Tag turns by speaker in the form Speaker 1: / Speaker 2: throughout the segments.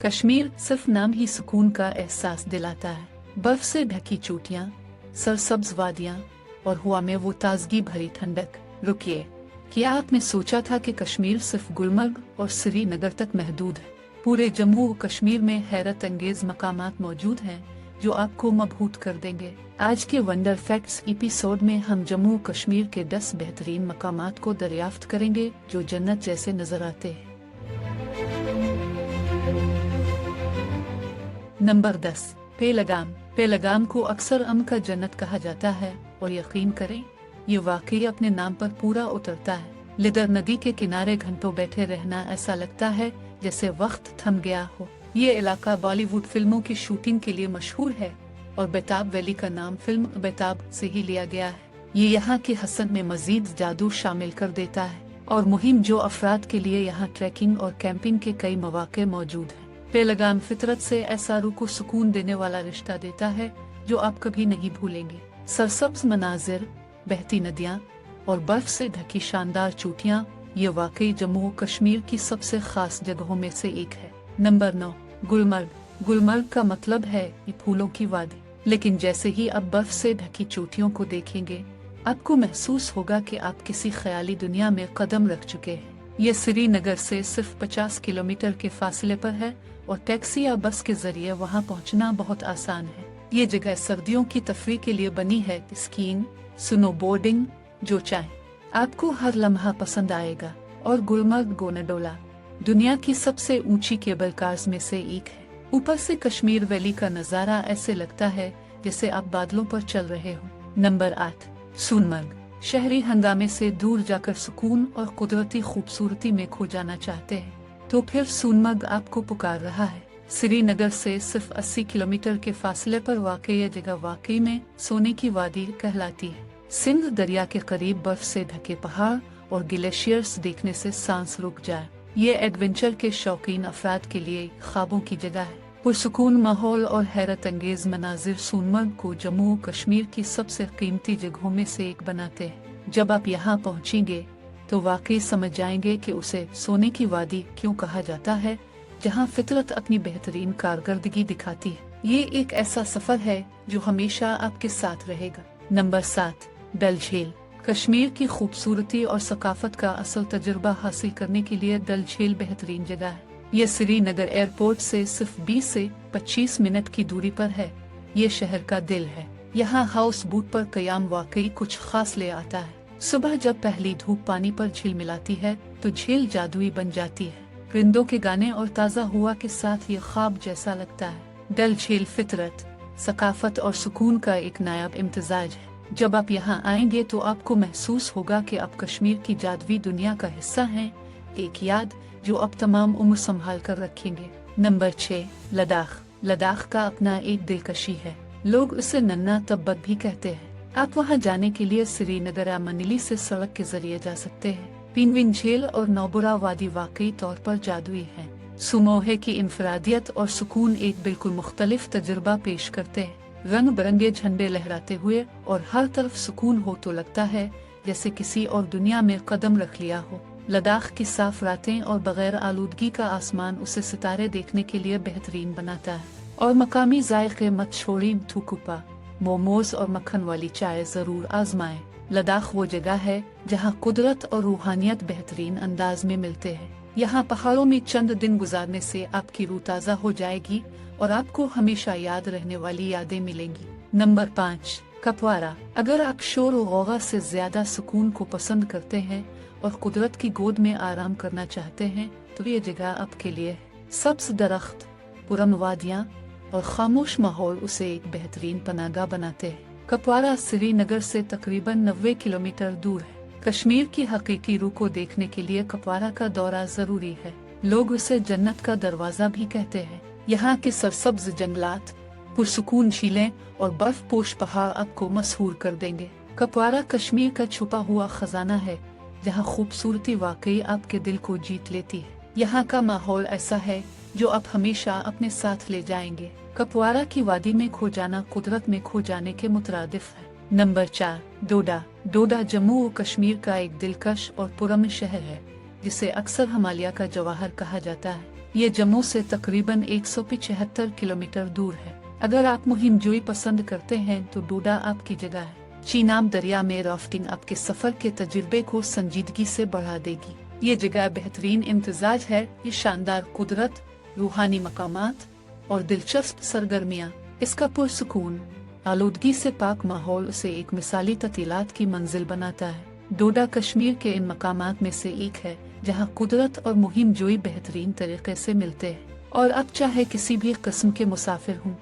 Speaker 1: कश्मीर सिर्फ नाम ही सुकून का एहसास दिलाता है। बर्फ से ढकी चोटियां, सरसब्ज वादियां और हवा में वो ताजगी भरी ठंडक। रुकिए, क्या आपने सोचा था कि कश्मीर सिर्फ गुलमर्ग और श्रीनगर तक महदूद है? पूरे जम्मू कश्मीर में हैरत अंगेज मकामात मौजूद हैं जो आपको मबहूत कर देंगे। आज के वंडर फैक्ट्स एपिसोड में हम जम्मू कश्मीर के 10 बेहतरीन मकामात को दरियाफ्त करेंगे जो जन्नत जैसे नजर आते हैं। नंबर 10, पेहलगाम। पेहलगाम को अक्सर अमन का जन्नत कहा जाता है और यकीन करें ये वाकई अपने नाम पर पूरा उतरता है। लिदर नदी के किनारे घंटों बैठे रहना ऐसा लगता है जैसे वक्त थम गया हो। ये इलाका बॉलीवुड फिल्मों की शूटिंग के लिए मशहूर है और बेताब वैली का नाम फिल्म बेताब से ही लिया गया है। ये यहाँ की हसन में मजीद जादू शामिल कर देता है और मुहिम जो अफराद के लिए यहाँ ट्रैकिंग और कैंपिंग के कई मौके मौजूद हैं। पेहलगाम फितरत से ऐसा रूह को सुकून देने वाला रिश्ता देता है जो आप कभी नहीं भूलेंगे। सरसब्ज मनाजिर, बहती नदियाँ और बर्फ से ढकी शानदार चोटियाँ, ये वाकई जम्मू कश्मीर की सबसे खास जगहों में से एक है। नंबर 9, गुलमर्ग। गुलमर्ग का मतलब है ये फूलों की वादी, लेकिन जैसे ही आप बर्फ से ढकी चोटियों को देखेंगे आपको महसूस होगा कि आप किसी ख्याली दुनिया में कदम रख चुके हैं। ये श्रीनगर से सिर्फ 50 किलोमीटर के फासले पर है और टैक्सी या बस के जरिए वहाँ पहुँचना बहुत आसान है। ये जगह सर्दियों की तफरीह के लिए बनी है। स्कीइंग, स्नोबोर्डिंग, जो चाहे आपको हर लम्हा पसंद आएगा। और गुलमर्ग गोंडोला दुनिया की सबसे ऊंची केबल कार्स में से एक है। ऊपर से कश्मीर वैली का नजारा ऐसे लगता है जैसे आप बादलों पर चल रहे हो। नंबर 8, सोनमर्ग। शहरी हंगामे से दूर जाकर सुकून और कुदरती खूबसूरती में खो जाना चाहते हैं तो फिर सोनमर्ग आपको पुकार रहा है। श्रीनगर से सिर्फ 80 किलोमीटर के फासले पर वाक़ यह जगह वाकई में सोने की वादी कहलाती है। सिंध दरिया के करीब बर्फ से ढके पहाड़ और ग्लेशियर्स देखने से सांस रुक जाए। ये एडवेंचर के शौकीन अफराद के लिए ख्वाबों की जगह है। पुरसुकून माहौल और हैरत अंगेज मनाजिर सोनमर्ग को जम्मू कश्मीर की सबसे कीमती जगहों में से एक बनाते हैं। जब आप यहाँ पहुँचेंगे तो वाकई समझ जाएंगे कि उसे सोने की वादी क्यों कहा जाता है, जहाँ फितरत अपनी बेहतरीन कारकर्दगी दिखाती है। ये एक ऐसा सफर है जो हमेशा आपके साथ रहेगा। नंबर 7, डल झील। कश्मीर की खूबसूरती और सकाफत का असल तजुर्बा हासिल करने के लिए डल झील बेहतरीन जगह है। ये श्रीनगर एयरपोर्ट से सिर्फ 20 से 25 मिनट की दूरी पर है। ये शहर का दिल है। यहाँ हाउस बोट पर कयाम वाकई कुछ खास ले आता है। सुबह जब पहली धूप पानी पर झील मिलाती है तो झील जादुई बन जाती है। परिंदों के गाने और ताज़ा हवा के साथ ये ख्वाब जैसा लगता है। डल झील फितरत, सकाफत और सुकून का एक नायाब इम्तिजाज है। जब आप यहाँ आएंगे तो आपको महसूस होगा कि आप कश्मीर की जादुई दुनिया का हिस्सा हैं, एक याद जो आप तमाम उम्र संभाल कर रखेंगे। नंबर 6, लद्दाख। लद्दाख का अपना एक दिलकशी है। लोग उसे नन्ना तब्बत भी कहते हैं। आप वहाँ जाने के लिए श्रीनगर या मनीली से सड़क के जरिए जा सकते हैं। पिंगविन झील और नौबुरा वादी वाकई तौर पर जादुई है। सुमोहे की इंफरादियत और सुकून एक बिल्कुल मुख्तलिफ तजुर्बा पेश करते हैं। रंग बिरंगे झंडे लहराते हुए और हर तरफ सुकून हो तो लगता है जैसे किसी और दुनिया में कदम रख लिया हो। लद्दाख की साफ रातें और बगैर आलूदगी का आसमान उसे सितारे देखने के लिए बेहतरीन बनाता है। और मकामी जायके मत छोड़ी, थुकुपा, मोमोज और मक्खन वाली चाय जरूर आजमाएं। लद्दाख वो जगह है जहाँ कुदरत और रूहानियत बेहतरीन अंदाज में मिलते हैं। यहाँ पहाड़ों में चंद दिन गुजारने से आपकी रूह ताज़ा हो जाएगी और आपको हमेशा याद रहने वाली यादें मिलेंगी। नंबर 5, कपवारा। अगर आप शोर और गौगा से ज्यादा सुकून को पसंद करते हैं और कुदरत की गोद में आराम करना चाहते हैं तो ये जगह आपके लिए है। सब्ज दरख्त, पुरम वादियाँ और खामोश माहौल उसे एक बेहतरीन पनाहगाह बनाते हैं। कपवारा श्रीनगर से तकरीबन 90 किलोमीटर दूर है। कश्मीर की हकीकी रूह को देखने के लिए कपवारा का दौरा जरूरी है। लोग उसे जन्नत का दरवाजा भी कहते हैं। यहाँ के सरसब्ज जंगलात, पुरसुकून झीलें और बर्फ पोश पहाड़ आपको मशहूर कर देंगे। कपवारा कश्मीर का छुपा हुआ खजाना है जहाँ खूबसूरती वाकई आपके दिल को जीत लेती है। यहाँ का माहौल ऐसा है जो आप हमेशा अपने साथ ले जाएंगे। कपवारा की वादी में खो जाना कुदरत में खो जाने के मुतरादिफ है। नंबर 4, डोडा। डोडा जम्मू और कश्मीर का एक दिलकश और पुरअमन शहर है जिसे अक्सर हिमालय का जवाहर कहा जाता है। ये जम्मू से तकरीबन 175 किलोमीटर दूर है। अगर आप मुहिम जोई पसंद करते हैं तो डोडा आपकी जगह है। चीनाब दरिया में राफ्टिंग आपके सफर के तजुर्बे को संजीदगी से बढ़ा देगी। ये जगह बेहतरीन इम्तिजाज है। ये शानदार कुदरत, रूहानी मकामात और दिलचस्प सरगर्मियाँ इसका पुरसुकून आलूदगी से पाक माहौल उसे एक मिसाली ततीलात की मंजिल बनाता है। डोडा कश्मीर के इन मकामात में से एक है जहाँ कुदरत और मुहिम जोई बेहतरीन तरीके से मिलते हैं। और अब चाहे किसी भी किस्म के मुसाफिर हों,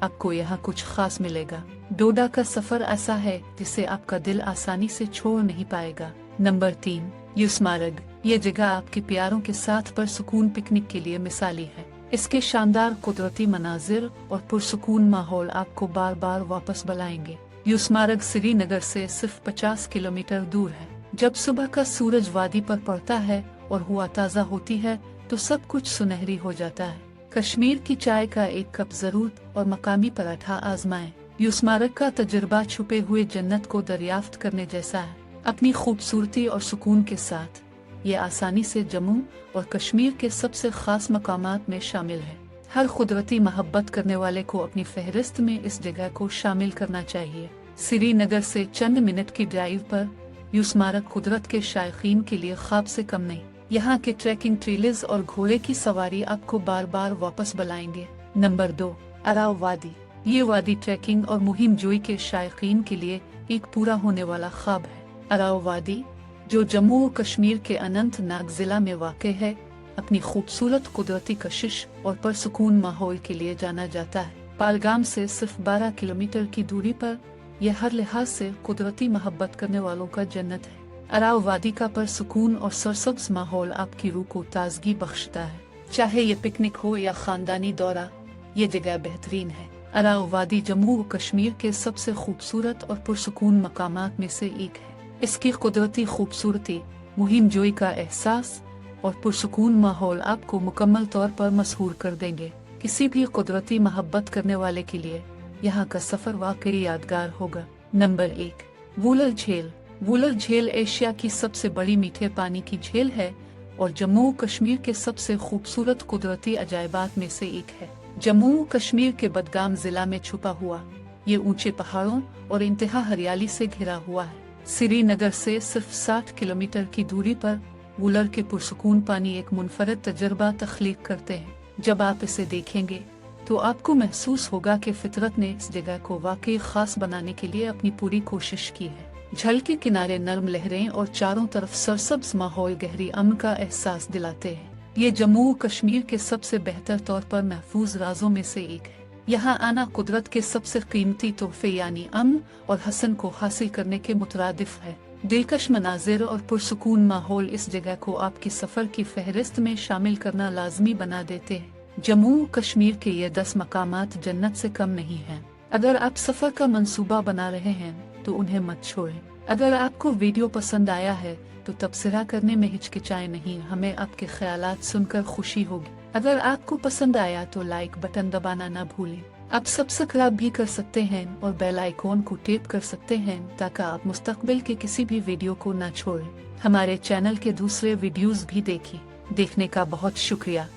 Speaker 1: आपको यहाँ कुछ खास मिलेगा। डोडा का सफर ऐसा है जिसे आपका दिल आसानी से छोड़ नहीं पाएगा। नंबर 3, यूसमार्ग। ये जगह आपके प्यारों के साथ पुरसुकून पिकनिक के लिए मिसाली है। इसके शानदार कुदरती मनाजिर और पुरसुकून माहौल आपको बार बार वापस बुलाएंगे। यूसमार्ग श्रीनगर से सिर्फ 50 किलोमीटर दूर है। जब सुबह का सूरज वादी पर पड़ता है और हवा ताज़ा होती है तो सब कुछ सुनहरी हो जाता है। कश्मीर की चाय का एक कप जरूर और मकामी पराठा आजमाएं। यूसमार्ग का तजुर्बा छुपे हुए जन्नत को दरियाफ्त करने जैसा है। अपनी खूबसूरती और सुकून के साथ ये आसानी से जम्मू और कश्मीर के सबसे खास मकामात में शामिल है। हर कुदरती मोहब्बत करने वाले को अपनी फहरिस्त में इस जगह को शामिल करना चाहिए। श्रीनगर से चंद मिनट की ड्राइव पर यूसमार्ग कुदरत के शायकीन के लिए ख्वाब से कम नहीं। यहाँ के ट्रैकिंग ट्रेल्स और घोड़े की सवारी आपको बार बार वापस बुलाएंगे। नंबर 2, अराव वादी। ये वादी ट्रैकिंग और मुहिम जोई के शायकीन के लिए एक पूरा होने वाला ख्वाब है। अराव वादी, जो जम्मू और कश्मीर के अनंतनाग जिला में वाक़ है, अपनी खूबसूरत कुदरती कशिश और पुरसुकून माहौल के लिए जाना जाता है। पालगाम से सिर्फ 12 किलोमीटर की दूरी पर यह हर लिहाज से कुदरती मोहब्बत करने वालों का जन्नत है। अराव वादी का पुरसुकून और सरसब्ज माहौल आपकी रूह को ताजगी बख्शता है। चाहे ये पिकनिक हो या खानदानी दौरा, ये जगह बेहतरीन है। अराव वादी जम्मू और कश्मीर के सबसे खूबसूरत और पुरसुकून मकामात में से एक है। इसकी कुदरती खूबसूरती, मुहिम जोई का एहसास और पुरसुकून माहौल आपको मुकम्मल तौर पर मशहूर कर देंगे। किसी भी कुदरती मोहब्बत करने वाले के लिए यहाँ का सफर वाकई यादगार होगा। नंबर 1, वुलर झील। वुलर झील एशिया की सबसे बड़ी मीठे पानी की झील है और जम्मू कश्मीर के सबसे खूबसूरत कुदरती अजायबात में से एक है। जम्मू कश्मीर के बडगाम जिला में छुपा हुआ ये ऊंचे पहाड़ों और इंतहा हरियाली से घिरा हुआ है। श्रीनगर से सिर्फ 60 किलोमीटर की दूरी पर वुलर के पुरसुकून पानी एक मुनफरद तजर्बा तख्लीक करते हैं। जब आप इसे देखेंगे तो आपको महसूस होगा कि फितरत ने इस जगह को वाकई खास बनाने के लिए अपनी पूरी कोशिश की है। झील के किनारे नरम लहरें और चारों तरफ सरसब्ज माहौल गहरी अमन का एहसास दिलाते हैं। ये जम्मू कश्मीर के सबसे बेहतर तौर पर महफूज राजों में से एक है। यहाँ आना कुदरत के सबसे कीमती तोहफे यानी अमन और हसन को हासिल करने के मुतरादिफ है। दिलकश मनाजिर और पुरसुकून माहौल इस जगह को आपकी सफर की फहरिस्त में शामिल करना लाजमी बना देते हैं। जम्मू कश्मीर के ये 10 मकामात जन्नत से कम नहीं हैं। अगर आप सफर का मंसूबा बना रहे हैं तो उन्हें मत छोड़ें। अगर आपको वीडियो पसंद आया है तो तबसरा करने में हिचकिचाएं नहीं, हमें आपके ख्यालात सुनकर खुशी होगी। अगर आपको पसंद आया तो लाइक बटन दबाना ना भूलें। आप सब्सक्राइब भी कर सकते हैं और बेल आइकॉन को टैप कर सकते हैं ताकि आप मुस्तकबिल के किसी भी वीडियो को ना छोड़ें। हमारे चैनल के दूसरे वीडियोस भी देखने का बहुत शुक्रिया।